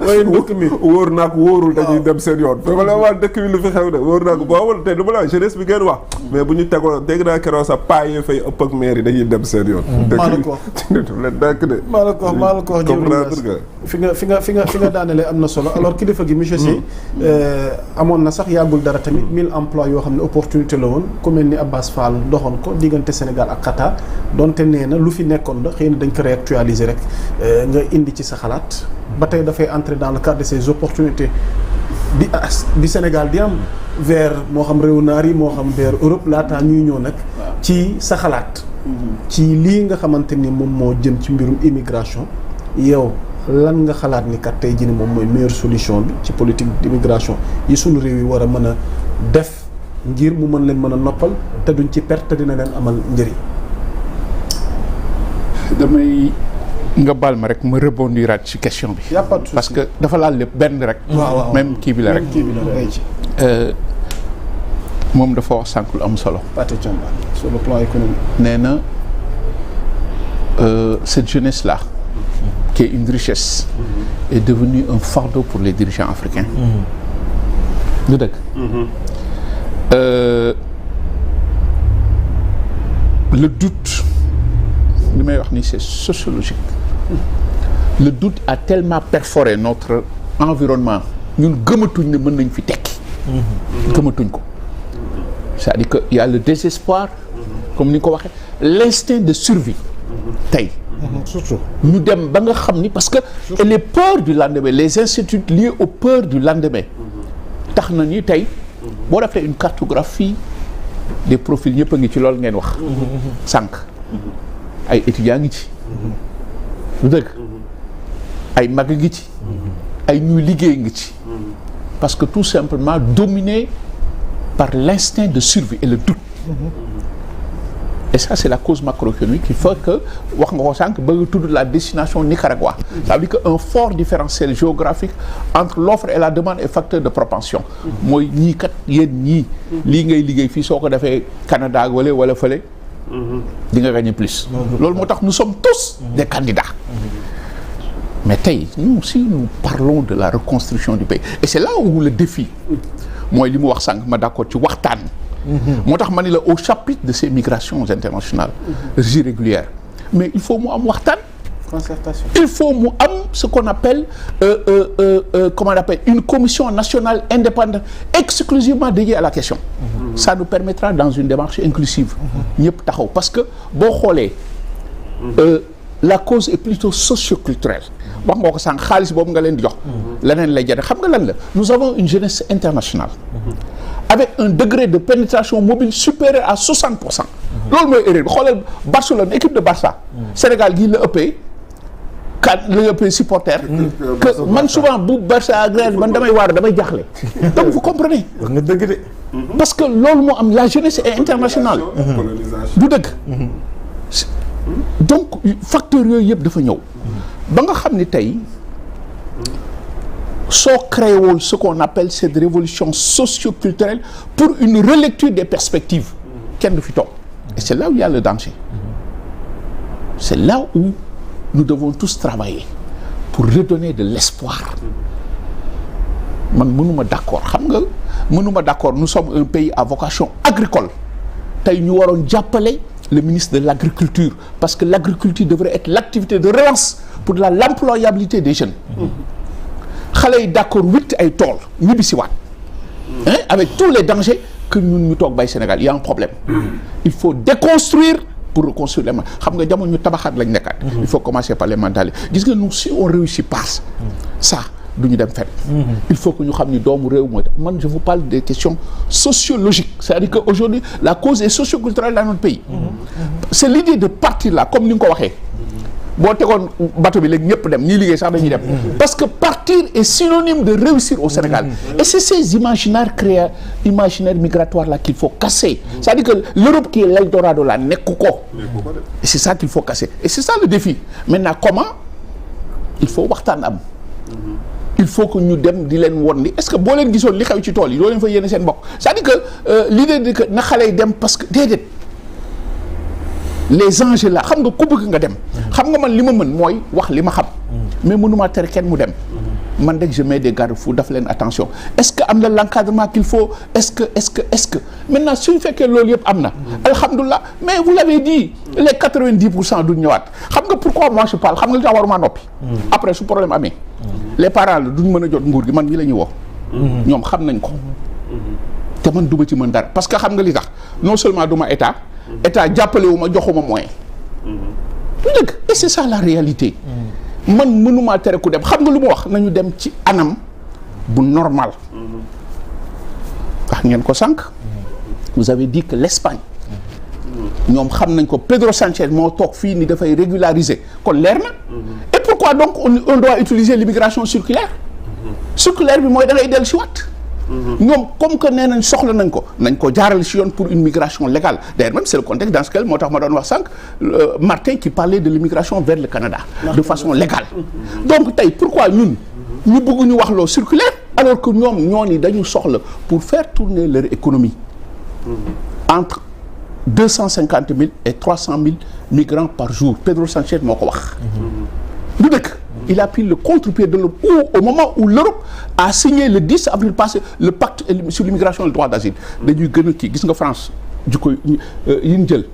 waaye dëkk mi wóor naa ko wóorul dañuy dem seen yoon fa la waa dëkk bi lu fi xew de wóor naa ko boobal te du ma la jeunesse bi ngeen wax mais bu ñu tegoo dégg naa keroog sa paa yi fay ëpp ak maire yi dañuy dem seen yoon maa la ko leen dàkk de maa la ko fi nga daanelee am na solo alors kilifa gi monsieur Sy amoon na sax yàggul dara tamit 1000 emplois yoo xam ne opportunité la woon ku mel ni Abbas Fall doxoon ko diggante Sénégal ak Qatar donte nee na lu fi nekkoon la xëy na dañ ko réactualiser rek nga indi ci sa xalaat ba tey dafay entrer dans le cadre de ces opportunités di Sénégal di am vers moo xam réew naar yi moo xam vers Europe laataa ñuy ñëw nag ci sa xalaat ci lii nga xamante ni moom moo jëm ci mbirum immigration yow lan nga xalaat ni kat tey jii ni moom mooy meilleure solution bi ci politique d'immigration yi sunu réew yi war a mën a def ngir mu mën leen mën a noppal te duñ ci perte te dina leen amal njëriñ. damay nga baal ma rek ma rebondiraat ci question bi. y a pas de souci parce que dafa laal lépp benn rek. waaw même kii bi la rek. moom dafa wax sànq lu am solo. Pathé Thiamba sur le plan économique. nee na cette jeunesse là. qui est une richesse. est devenue un fardeau pour les dirigeants africains. du dëgg. le doute li may wax ni c'est sociologique. le doute a tellement perforé notre environnement ñun gëmatuñ ne mën nañ fi tekki. gëmatuñ ko. c'est-à-dire que y a le désespoir. comme ni nga ko waxee l'instinct de survie. tey. surtout ñu dem ba nga xam ni parce que et les peurs du lendemain les incertitudes liées aux peurs du lendemain. tax na ni tey boo defee une cartographie des profils ñëpp a ngi ci loolu ngeen wax. sànq ay étudiants ngi ci. lu dëgg ay mag ngi ci. ay ñuy liggéey ngi ci. parce que tout simplement dominé par l'instinct de survie et le doute. et ça c'est la cause macroéconomique qui fait que wax nga ko sànq bëgg tudd la destination Nicaragua. ça veut dire que un fort différentiel géographique entre l'offre et la demande est facteur de propension. mooy ñii kat yéen ñii. lii ngay liggéey fii soo ko defee Canada wala fële. di nga gagner plus. loolu moo tax nous sommes tous des candidats. mais tey nous si nous parlons de la reconstruction du pays et c'est là où le défi mooy li mu wax sànq ma d'accord ci waxtaan. moo tax ma ni la au chapitre de ces migrations internationales irrégulières mais il faut mu am waxtaan. concertation. il faut mu am ce qu'on appelle comment on appelle une commission nationale indépendante exclusivement dédiée à la question. ça nous permettra dans une démarche inclusive. ñëpp taxaw parce que boo xoolee. la cause est plutôt socioculturelle. wax nga ko sànq xaalis boobu nga leen di jox. leneen lay jënd xam nga lan la nous avons une jeunesse internationale. avec un degré de pénétration mobile supérieur à 60%. loolu mooy erreur bi xoolal Barcelone équipe de Barça. Sénégal gii la ëppee. la ëppee supporter. que man souvent bu Barça ak Real man damay waar damay jaaxle. donc vous comprenez. wax nga dëgg de. parce que loolu moo am la jeunesse est internationale. du dëgg. donc facteurs yooyu yëpp dafa ñëw. ba nga xam ni tey. soo créé woon ce qu'on appelle cette révolution socio-culturelle pour une relecture des perspectives kenn du fi toog et c'est là où il y a le danger c'est là où nous devons tous travailler pour redonner de l'espoir man mënuma d'accord xam nga mënuma d'accord nous sommes un pays à vocation agricole tey ñu waroon jàppale le ministre de l'agriculture parce que l'agriculture devrait être l'activité de relance pour l'employabilité des jeunes xale yi d'accord witt ay tool ñibbi si waat avec tous les dangers que ñun ñu toog bay Sénégal il y a un problème il faut déconstruire pour reconstruire les xam nga jamono ñu tabaxaat lañ nekkaat il faut commencer par les mentalités gis nga nous si on réussit pas ça du ñu dem fenn il faut que ñu xam ni doomu réew mooy man je vous parle des questions sociologiques c'est-à-dire que aujourd'hui la cause est socioculturelle dans notre pays c'est l'idée de partir là comme ni nga ko waxee boo tegoon bateau bi léegi ñëpp dem ñii liggéey sax dañuy dem parce que partir est synonyme de réussir au Sénégal et c'est ces imaginaires migratoires là qu'il faut casser c'est-à-dire que l'Europe qui est l'Eldorado là nekk ko et c'est ça qu'il faut casser et c'est ça le défi maintenant comment il faut waxtaan am il faut que ñu dem di leen won ni est-ce que boo leen gisoon li xew ci tool yi doo leen fa yéene seen mbokk c'est-à-dire que l'idée de que na xale yi dem parce que déedéet les enjeux là xam nga ku bëgg nga dem xam nga man li ma mën mooy wax li ma xam mais mënuma tere kenn mu dem man rek je mets des garde-fous daf leen attention est-ce que am na l'encadrement qu'il faut est-ce que maintenant suñu fekkee loolu yëpp am na alhamdulilah mais vous l'avez dit les 90% duñ ñëwaat xam nga pourquoi moi je parle xam nga li tax waruma noppi après su problème amee les parents la duñ mën a jot nguur gi man ñi la ñuy woo ñoom xam nañ ko te man duma ci mën dara parce que xam nga li tax non seulement duma état jàppale wu ma joxuma moyen du dëgg et c'est ça la réalité man mënumaa tere ku dem xam nga lu ma wax nañu dem ci anam bu normal wax ngeen ko sànq vous avez dit que l'Espagne ñoom xam nañ ko Pedro Sánchez moo toog fii ni dafay régulariser kon leer na et pourquoi donc on doit utiliser l'immigration circulaire bi mooy da ngay dellu si waat ñoom comme que nee nañ soxla nañ ko jaarale si yoon pour une migration légale d'ailleurs même c'est le contexte dans ce cas moo tax ma doon wax sànq Martin qui parlait de l'immigration vers le Canada de façon légale donc tey pourquoi ñun ñu bëgg ñu wax loo circulaire alors que ñoom ñoo dañu soxla pour faire tourner leur économie entre 250 000 et 300 000 migrants par jour Pedro Sánchez moo ko wax du dëkk il a pris le contre-pied de l'Europe au moment où l'Europe a signé le 10 avril passé le pacte sur l'immigration et le droit d'asile dañuy gën a kii gis nga France ju ko yi ñu jël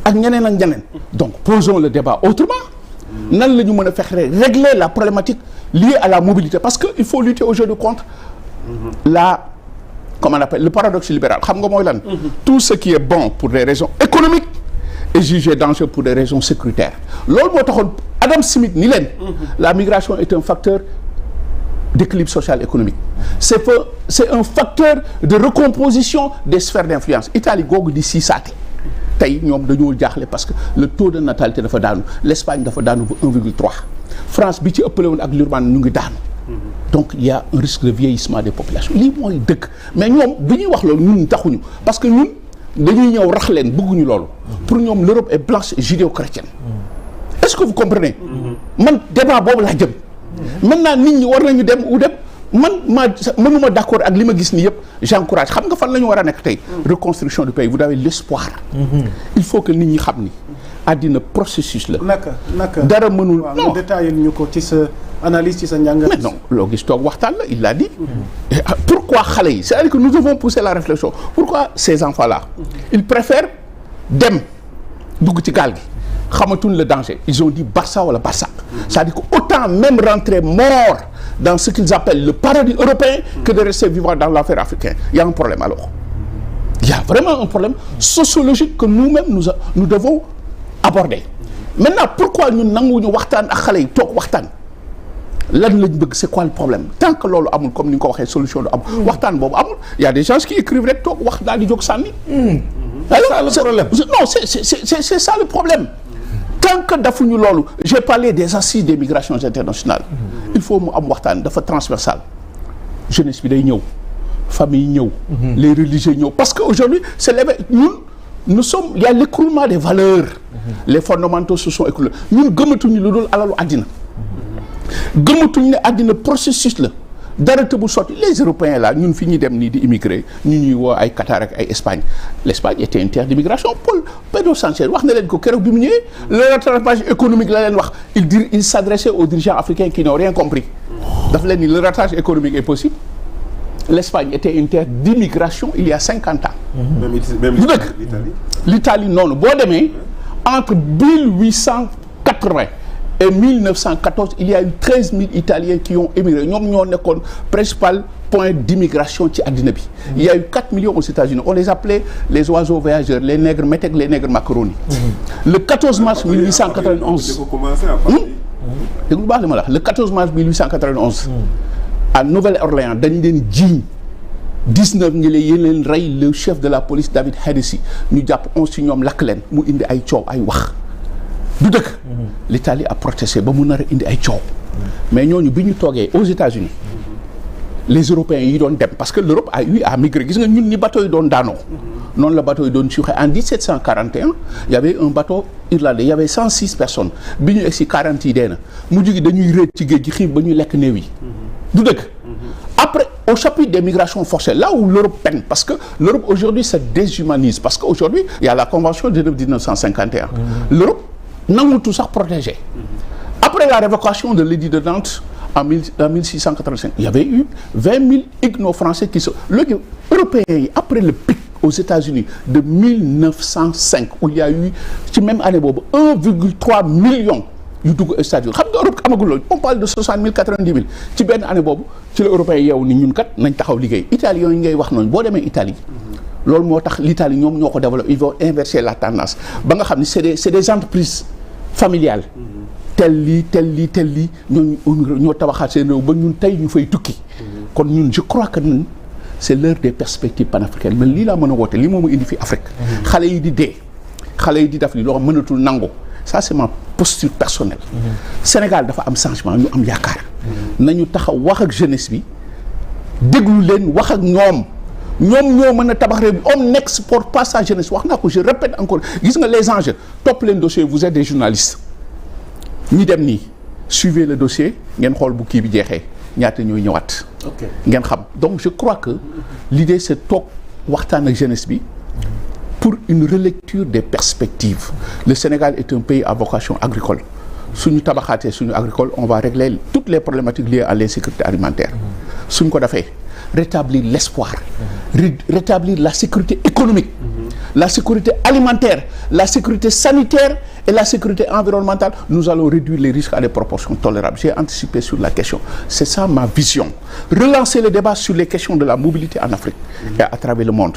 ak ñeneen donc posons le débat autrement nan la ñu mën a fexe régler la problématique liée à la mobilité parce que il faut lutter aujourd'hui contre la comment on appelle le paradoxe libéral xam nga mooy lan tout ce qui est bon pour des raisons économiques est jugé dangereux pour des raisons sécuritaires loolu moo taxoon Adam Smith ni leen la migration est un facteur d'équilibre social économique c'est un facteur de recomposition des sphères d'influence Italie googu di siisaate tey ñoom dañoo jaaxle parce que le taux de natalité dafa daanu l'Espagne dafa daanu ba 1,3 France bi ci ëppale woon ak l'Urban ñu ngi daanu donc il y a un risque de vieillissement des populations lii mooy dëgg mais ñoom bi ñuy wax loolu ñun taxuñu parce que ñun dañuy ñëw rax leen bëgguñu loolu pour ñoom l'Europe est blanche et judéo-chrétienne est-ce que vous comprenez man débat boobu laa jëm maintenant nit ñi war nañu dem ou dem mënuma d'accord ak li ma gis ni yëpp j'encourage xam nga fan la ñu war a nekk tey reconstruction du pays vous avez l'espoir il faut que nit ñi xam ni àddina processus la naka dara mënul non détaillé ñu ko ci sa analyse ci sa njàngat mais non loo gis toog waxtaan la il l'a dit pourquoi xale yi c'est-à-dire que nous devons pousser la réflexion pourquoi ces enfants-là ils préfèrent dem dugg ci gaal gi xamatuñ le danger ils ont dit Barça wala Barça c'est-à-dire que autant même rentrer mort dans ce qu'ils appellent le paradis européen que de rester vivant dans l'enfer africain il y a un problème alors il y a vraiment un problème sociologique que nous-mêmes nous devons aborder maintenant pourquoi ñun nanguwuñu waxtaan ak xale yi toog waxtaan lan lañ bëgg c'est quoi le problème tant que loolu amul comme ni nga ko waxee solution du am waxtaan boobu amul il y a des gens qui écrivent rek toog wax daal di jóg sànni alors c'est le problème non c'est ça le problème tant que dafuñu loolu j'ai parlé des assises des migrations internationales il faut mu am waxtaan dafa transversal jeunesse bi day ñëw famille ñëw les religieux ñëw parce que aujourd'hui c'est nous sommes il y a l'écroulement des valeurs les fondamentaux se sont écroulés ñun gëmatuñu lu dul alalu àddina gëmatuñu ne àddina processus la dara te bu sotti les Européens là ñun fi ñuy dem nii di immigrer ñu ñuy woo ay Qatar ak ay Espagne l'Espagne était une terre d'immigration Pedro Sánchez wax na leen ko keroog bi mu ñëwee le rattrapage économique la leen wax il s'adressait aux dirigeants africains qui n'ont rien compris daf leen ni le rattrapage économique est possible l'Espagne était une terre d'immigration il y a 50 ans du dëkk l'Italie noonu boo demee entre 1880 et 1914 il y a eu 13 000 Italiens qui ont émigré ñoom ñoo nekkoon principal point d'immigration ci àddina bi il y a eu 4 millions aux États-Unis on les appelait les oiseaux voyageurs les nègres métèques les nègres macaroni le 14 mars 1891 dégg lu baax li ma la wax le 14 mars 1891 à Nouvelle-Orléans dañ leen jiiñ 19 ngi leen rey le chef de la police David Hennessy ñu jàpp 11 ci ñoom lakk leen mu indi ay coow ay wax du dëkk l'Italie a protesté ba mu nar a indi ay coow mais ñooñu bi ñu toogee aux États-Unis les Européens yi doon dem parce que l'Europe a eu à migrer gis nga ñun ni bateau yi doon daanoo noonu la bateau yi doon suuxee en 1741 il y avait un bateau irlandais il y avait 106 personnes bi ñu egsi 40 yi dee na mujj gi dañuy réet ci géej gi xiif ba ñuy lekk néew yi du dëkk après au chapitre des migrations forcées là où l'Europe peine parce que l'Europe aujourd'hui se déshumanise parce que aujourd'hui il y a la convention de 1951 l'Europe nangutu sax protégé après la révocation de l'édit de Nantes en 1685 il y avait eu 20 000 Huguenots français qui sont léegi européens yi après le pic aux États-Unis de 1905 où il y a eu ci même année boobu 1,3 million yu dugg États-Unis xam nga Europe amagul loolu on parle de 60 000 90 000 ci benn année boobu ci la européens yeewu ni ñun kat nañ taxaw liggéey Italiens yi ngay wax noonu boo demee Italie loolu moo tax l'Italie ñoom ñoo ko développé ils vont inverser la tendance ba nga xam ne c'est des entreprises familiales tel lii ñoo tabaxaat seen réew ba ñun tey ñu fay tukki kon ñun je crois que ñun c'est l'heure des perspectives panafricaines man lii laa mën a woote lii moo ma indi fi Afrique xale yi di dee xale yi di def li loo xam mënatul nangu ça c'est ma posture personnelle Sénégal dafa am changement ñu am yaakaar nañu taxaw wax ak jeunesse bi déglu leen wax ak ñoom ñoo mën a tabax réew bi on n'exporte pas sa jeunesse wax naa ko je répète encore gis nga les enjeux topp leen dossier vous êtes des journalistes ñi dem nii suivez le dossier ngeen xool bu kii bi jeexee ñaata ñooy ñëwaat. ngeen xam donc je crois que l'idée c'est toog waxtaan ak jeunesse bi pour une relecture des perspectives le Sénégal est un pays à vocation agricole suñu tabaxaatee suñu agricole on va régler toutes les problématiques liées à l'insécurité alimentaire suñ ko defee rétablir l'espoir rétablir la sécurité économique la sécurité alimentaire la sécurité sanitaire et la sécurité environnementale nous allons réduire les risques à des proportions tolérables j'ai anticipé sur la question c'est ça ma vision relancer le débat sur les questions de la mobilité en Afrique et à travers le monde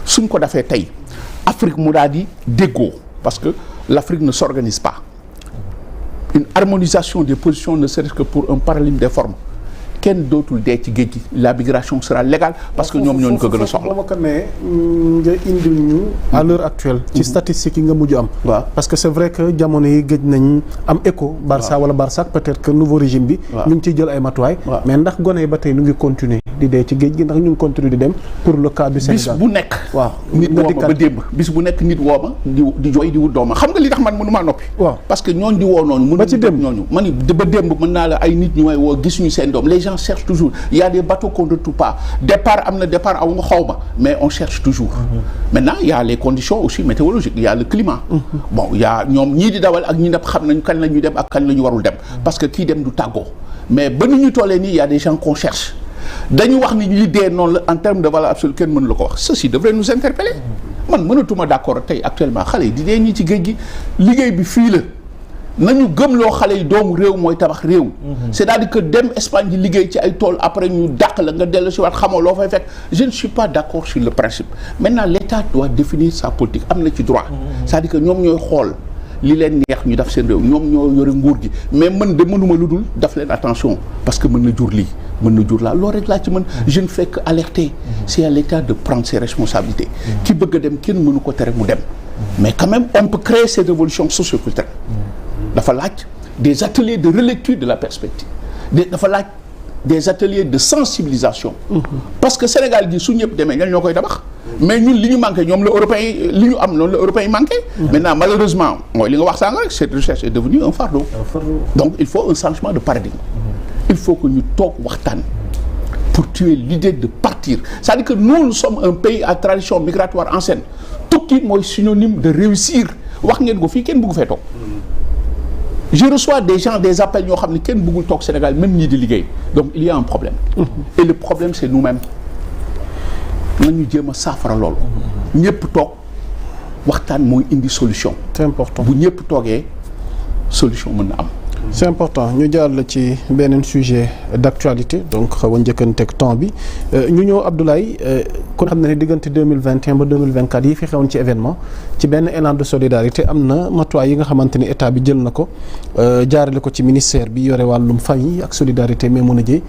suñ ko defee tey Afrique mu daal di déggoo parce que l'Afrique ne s'organise pas une harmonisation des positions ne serait-ce que pour un paradigme des formes kenn dootul dee ci géej gi la migration sera légale parce que ñoom ñooñu ko gën a soxla. boo ma ko nee nga indil ñu à l'heure actuelle ci statistiques yi nga mujj am. waaw parce que c'est vrai que jamono yi gëj nañ am écho. Barça wala Barça peut-être que nouveau régime bi. ñu ngi ciy jël ay matuwaay. mais ndax gone yi ba tey ñu ngi continuer di dee ci géej gi ndax ñu ngi continuer di dem pour le cas du Sénégal. bis bu nekk. waaw nit woo ma ba démb bis bu nekk nit woo ma di jooy di wut doomam xam nga li tax man mënu maa noppi. waaw parce que ñooñu di woo noonu. ba ci démb ñooñu man ba démb mën naa la ay nit ñu may woo gisuñu seen doom les gens cherchent toujours il y a des bateaux qu'on ne retrouve pas départ am na départ aw nga xaw ma mais on cherche toujours maintenant il y a les conditions aussi météorologiques il y a le climat bon il y a ñoom ñii di dawal ak ñi nepp xam nañu kañ la ñuy dem ak kañ la ñu warul dem parce que kii dem du tàggoo mais ba nu ñu tollee nii il y a des gens qu'on cherche dañu wax ni li dee noonu la en termes de valeur absolue kenn mënu la ko wax ceci devrait nous interpeller man mënatuma d'accord tey actuellement xale yi di dee ñii ci géej gi liggéey bi fii la nañu gëmloo xale yi doomu réew mooy tabax réew c'est-à-dire que dem Espagne di liggéey ci ay tool après ñu dàq la nga dellu si waat xamoo loo fay fekk je ne suis pas d'accord sur le principe maintenant l'État doit définir sa politique am na ci droit c'est-à-dire que ñoom ñooy xool li leen neex ñu def seen réew ñoom ñoo yore nguur gi mais man de mënuma lu dul daf leen attention parce que mën na jur lii mën na jur laa loolu rek laa ci mën je ne fais que alerter c'est à l'État de prendre ses responsabilités ki bëgg a dem kenn mënu ko tere mu dem mais quand même on peut créer ces révolutions socioculturelles dafa laaj des ateliers de relecture de la perspective dafa laaj des ateliers de sensibilisation parce que Sénégal gi su ñëpp demee ñoo koy tabax mais ñun li ñu manqué ñoom la européens yi li ñu am noonu la européens yi manqué maintenant malheureusement mooy li nga wax sànq rek cette recherche est devenue un fardeau donc il faut un changement de paradigme il faut que ñu toog waxtaan pour tuer l'idée de partir c'est-à-dire que nous sommes un pays à tradition migratoire ancienne tukki mooy synonyme de réussir wax ngeen ko fii kenn bëggu fee toog je reçois des gens des appels ñoo xam ne kenn bëggul toog Sénégal même ñii di liggéey donc il y a un problème et le problème c'est nous-mêmes nañu jéem a saafara loolu ñëpp toog waxtaan mooy indi solution c'est important bu ñëpp toogee solution mën na am c'est important ñu jàll ci beneen sujet d'actualité donc xaw a njëkkanteeg temps bi ñu ñëw Abdoulaye kon xam na ne diggante 2021 ba 2024 yi fi xewoon ci événement ci benn élan de solidarité am na matuwaay yi nga xamante ni état bi jël na ko jaarale ko ci ministère bi yore wàllum famille ak solidarité mais mën a jëy